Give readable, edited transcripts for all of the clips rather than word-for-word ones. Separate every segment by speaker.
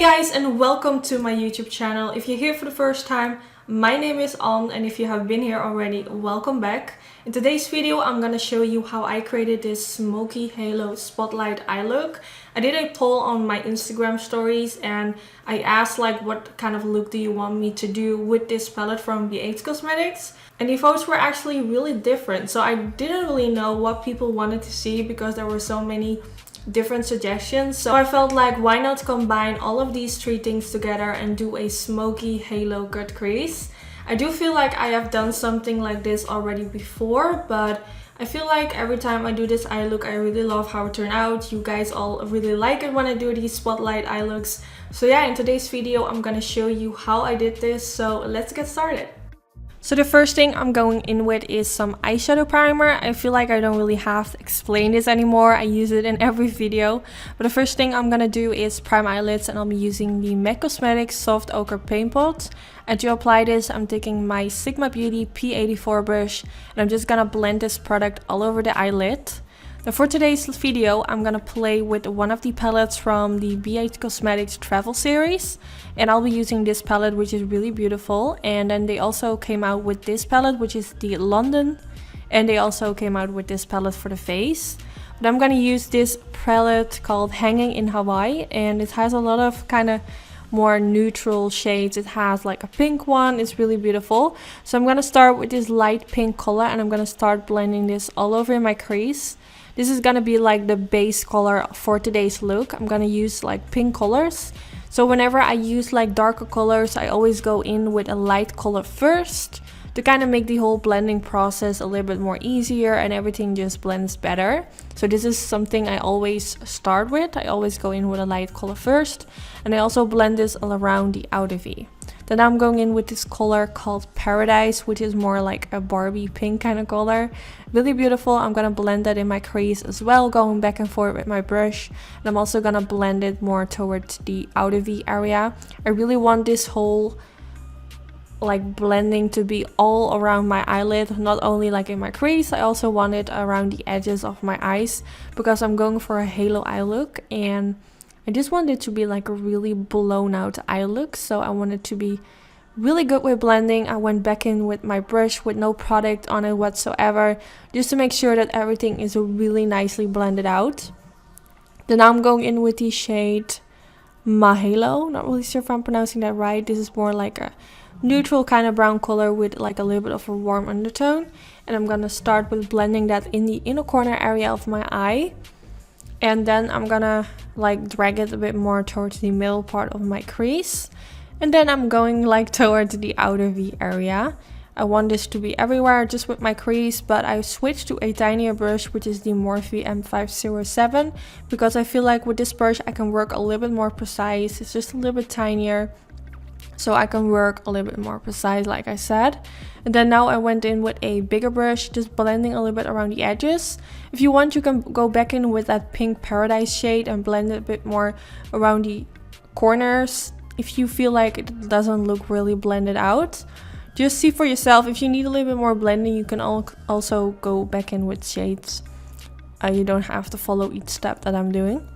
Speaker 1: guys, and welcome to my YouTube channel. If you're here for the first time, my name is Ann, and if you have been here already, welcome back. In today's video, I'm gonna show you how I created this smoky halo spotlight eye look. I did a poll on my Instagram stories and I asked like what kind of look do you want me to do with this palette from BH Cosmetics. And the votes were actually really different, so I didn't really know what people wanted to see because there were so many different suggestions. So I felt like why not combine all of these three things together and do a smoky halo cut crease. I do feel like I have done something like this already before, but I feel like every time I do this eye look, I really love how it turned out. You guys all really like it when I do these spotlight eye looks. So yeah, in today's video, I'm gonna show you how I did this. So let's get started. So the first thing I'm going in with is some eyeshadow primer. I feel like I don't really have to explain this anymore. I use it in every video. But the first thing I'm gonna do is prime eyelids, and I'll be using the MAC Cosmetics Soft Ochre Paint Pot. And to apply this, I'm taking my Sigma Beauty P84 brush and I'm just gonna blend this product all over the eyelid. Now for today's video, I'm gonna play with one of the palettes from the BH Cosmetics Travel series. And I'll be using this palette, which is really beautiful. And then they also came out with this palette, which is the London. And they also came out with this palette for the face. But I'm gonna use this palette called Hangin in Hawaii. And it has a lot of kind of more neutral shades. It has like a pink one. It's really beautiful. So I'm gonna start with this light pink color and I'm gonna start blending this all over my crease. This is gonna be like the base color for today's look. I'm gonna use like pink colors. So whenever I use like darker colors, I always go in with a light color first to kind of make the whole blending process a little bit more easier and everything just blends better. So this is something I always start with. I always go in with a light color first, and I also blend this all around the outer V. Then I'm going in with this color called Paradise, which is more like a Barbie pink kind of color. Really beautiful. I'm gonna blend that in my crease as well, going back and forth with my brush. And I'm also gonna blend it more towards the outer V area. I really want this whole like blending to be all around my eyelid, not only like in my crease. I also want it around the edges of my eyes because I'm going for a halo eye look, and I just want it to be like a really blown out eye look. So I want it to be really good with blending. I went back in with my brush with no product on it whatsoever, just to make sure that everything is really nicely blended out. Then I'm going in with the shade Mahalo. Not really sure if I'm pronouncing that right. This is more like a neutral kind of brown color with like a little bit of a warm undertone. And I'm gonna start with blending that in the inner corner area of my eye. And then I'm gonna like drag it a bit more towards the middle part of my crease. And then I'm going like towards the outer V area. I want this to be everywhere just with my crease, but I switched to a tinier brush, which is the Morphe M507, because I feel like with this brush I can work a little bit more precise. It's just a little bit tinier, so I can work a little bit more precise, like I said. And then now I went in with a bigger brush, just blending a little bit around the edges. If you want, you can go back in with that pink Paradise shade and blend it a bit more around the corners if you feel like it doesn't look really blended out. Just see for yourself. If you need a little bit more blending, you can also go back in with shades. You don't have to follow each step that I'm doing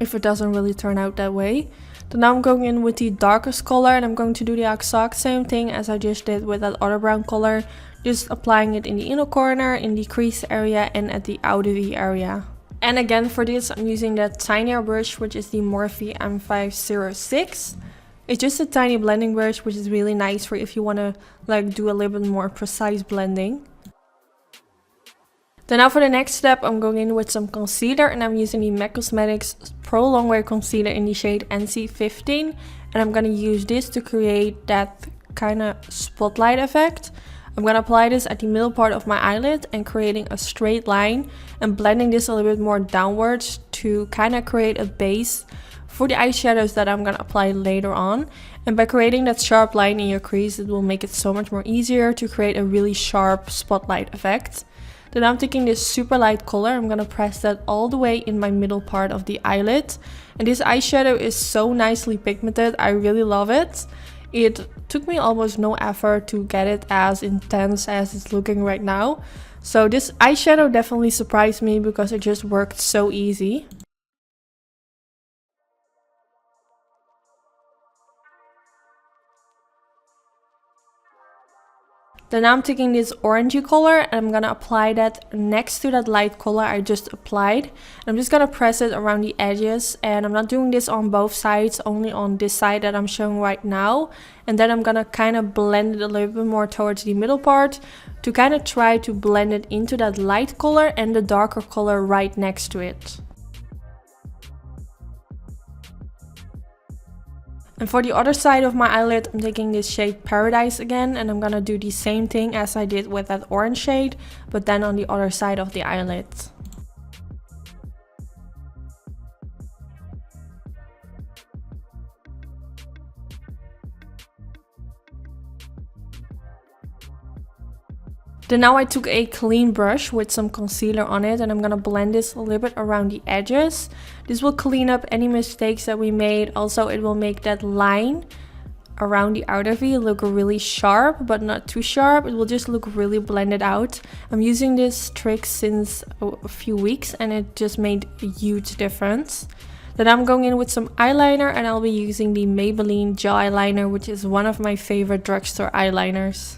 Speaker 1: if it doesn't really turn out that way. Then now I'm going in with the darkest color, and I'm going to do the exact same thing as I just did with that other brown color. Just applying it in the inner corner, in the crease area, and at the outer V area. And again, for this I'm using that tinier brush, which is the Morphe M506. It's just a tiny blending brush, which is really nice for if you want to like do a little bit more precise blending. Then now for the next step, I'm going in with some concealer, and I'm using the MAC Cosmetics Pro Longwear Concealer in the shade NC15. And I'm going to use this to create that kind of spotlight effect. I'm going to apply this at the middle part of my eyelid and creating a straight line and blending this a little bit more downwards to kind of create a base for the eyeshadows that I'm going to apply later on. And by creating that sharp line in your crease, it will make it so much more easier to create a really sharp spotlight effect. Then I'm taking this super light color. I'm going to press that all the way in my middle part of the eyelid. And this eyeshadow is so nicely pigmented. I really love it. It took me almost no effort to get it as intense as it's looking right now. So this eyeshadow definitely surprised me because it just worked so easy. Then I'm taking this orangey color and I'm gonna apply that next to that light color I just applied. I'm just gonna press it around the edges, and I'm not doing this on both sides, only on this side that I'm showing right now. And then I'm gonna kind of blend it a little bit more towards the middle part to kind of try to blend it into that light color and the darker color right next to it. And for the other side of my eyelid, I'm taking this shade Paradise again, and I'm gonna do the same thing as I did with that orange shade, but then on the other side of the eyelid. Then now I took a clean brush with some concealer on it, and I'm gonna blend this a little bit around the edges. This will clean up any mistakes that we made. Also, it will make that line around the outer V look really sharp, but not too sharp. It will just look really blended out. I'm using this trick since a few weeks and it just made a huge difference. Then I'm going in with some eyeliner, and I'll be using the Maybelline gel eyeliner, which is one of my favorite drugstore eyeliners.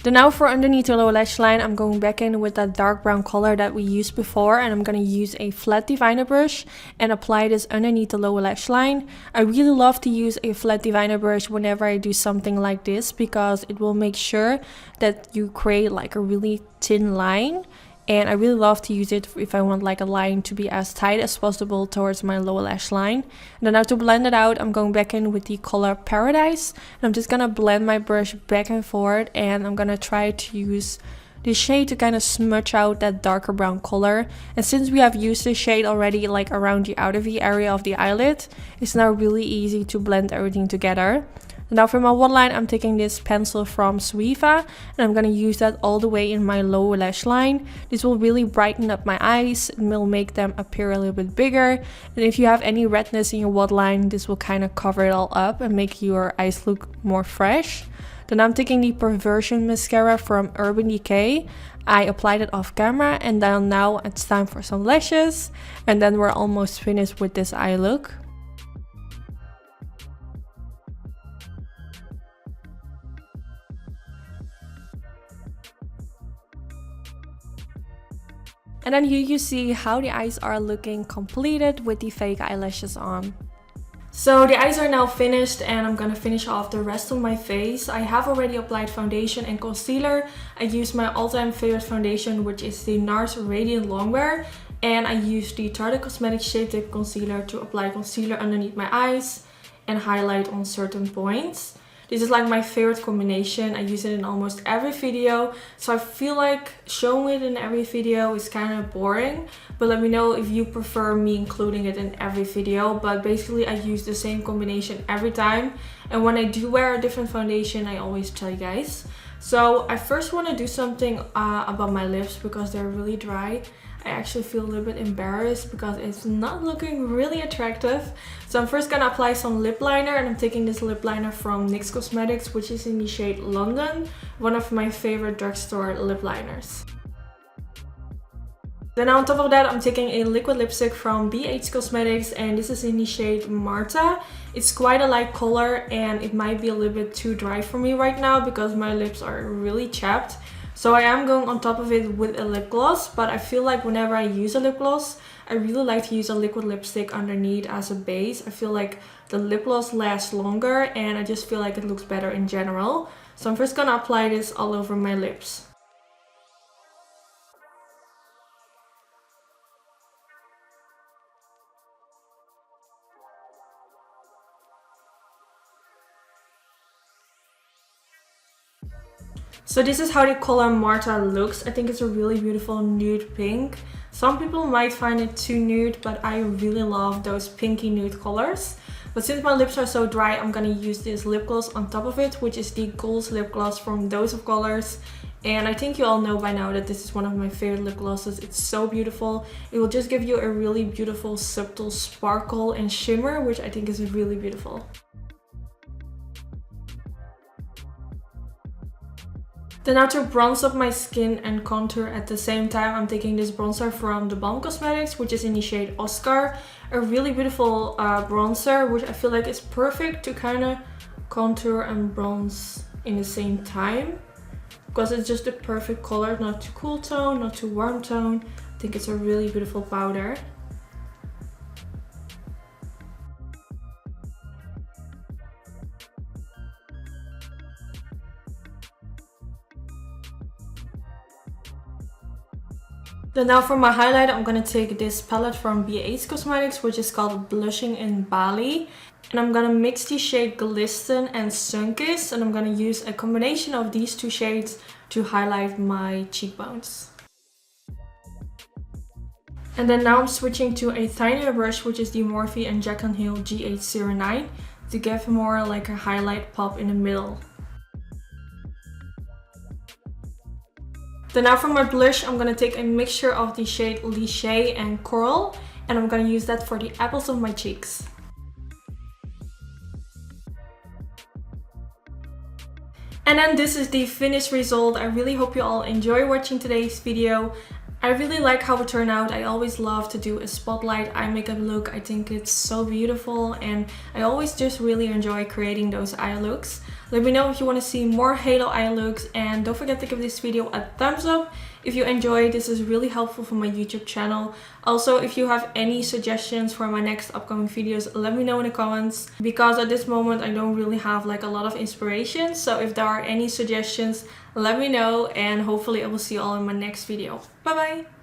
Speaker 1: Then now for underneath the lower lash line, I'm going back in with that dark brown color that we used before, and I'm going to use a flat diviner brush and apply this underneath the lower lash line. I really love to use a flat diviner brush whenever I do something like this, because it will make sure that you create like a really thin line. And I really love to use it if I want like a line to be as tight as possible towards my lower lash line. And then now to blend it out, I'm going back in with the color Paradise. And I'm just gonna blend my brush back and forth, and I'm gonna try to use this shade to kind of smudge out that darker brown color. And since we have used this shade already like around the outer V area of the eyelid, it's now really easy to blend everything together. Now for my waterline, I'm taking this pencil from Zoeva, and I'm going to use that all the way in my lower lash line. This will really brighten up my eyes and will make them appear a little bit bigger. And if you have any redness in your waterline, this will kind of cover it all up and make your eyes look more fresh. Then I'm taking the Perversion mascara from Urban Decay. I applied it off camera, and then now it's time for some lashes. And then we're almost finished with this eye look. And then here you see how the eyes are looking completed with the fake eyelashes on. So the eyes are now finished, and I'm gonna finish off the rest of my face. I have already applied foundation and concealer. I used my all-time favorite foundation, which is the NARS Radiant Longwear. And I used the Tarte Cosmetics Shape Tape Concealer to apply concealer underneath my eyes and highlight on certain points. This is like my favorite combination. I use it in almost every video, so I feel like showing it in every video is kind of boring, but let me know if you prefer me including it in every video. But basically I use the same combination every time, and when I do wear a different foundation, I always tell you guys. So I first want to do something about my lips because they're really dry. I actually feel a little bit embarrassed because it's not looking really attractive. So I'm first gonna apply some lip liner, and I'm taking this lip liner from NYX Cosmetics, which is in the shade London, one of my favorite drugstore lip liners. Then on top of that, I'm taking a liquid lipstick from BH Cosmetics, and this is in the shade Marta. It's quite a light color, and it might be a little bit too dry for me right now because my lips are really chapped. So I am going on top of it with a lip gloss, but I feel like whenever I use a lip gloss, I really like to use a liquid lipstick underneath as a base. I feel like the lip gloss lasts longer, and I just feel like it looks better in general. So I'm first gonna apply this all over my lips. So this is how the color Marta looks. I think it's a really beautiful nude pink. Some people might find it too nude, but I really love those pinky nude colors. But since my lips are so dry, I'm gonna use this lip gloss on top of it, which is the Goalz lip gloss from Dose of Colors. And I think you all know by now that this is one of my favorite lip glosses. It's so beautiful. It will just give you a really beautiful subtle sparkle and shimmer, which I think is really beautiful. Then now to bronze up my skin and contour at the same time, I'm taking this bronzer from theBalm Cosmetics, which is in the shade Oscar. A really beautiful bronzer, which I feel like is perfect to kind of contour and bronze in the same time. Because it's just the perfect color, not too cool tone, not too warm tone. I think it's a really beautiful powder. Then now for my highlight, I'm gonna take this palette from BH Cosmetics, which is called Blushing in Bali. And I'm gonna mix the shade Glisten and Sunkissed, and I'm gonna use a combination of these two shades to highlight my cheekbones. And then now I'm switching to a tinier brush, which is the Morphe and Jack & Hill GH09, to give more like a highlight pop in the middle. Then now for my blush, I'm gonna take a mixture of the shade Liché and Coral, and I'm gonna use that for the apples of my cheeks. And then this is the finished result. I really hope you all enjoy watching today's video. I really like how it turned out. I always love to do a spotlight eye makeup look. I think it's so beautiful and I always just really enjoy creating those eye looks. Let me know if you want to see more halo eye looks, and don't forget to give this video a thumbs up if you enjoyed. This is really helpful for my YouTube channel. Also, if you have any suggestions for my next upcoming videos, let me know in the comments, because at this moment I don't really have like a lot of inspiration. So if there are any suggestions, let me know, and hopefully I will see you all in my next video. Bye bye!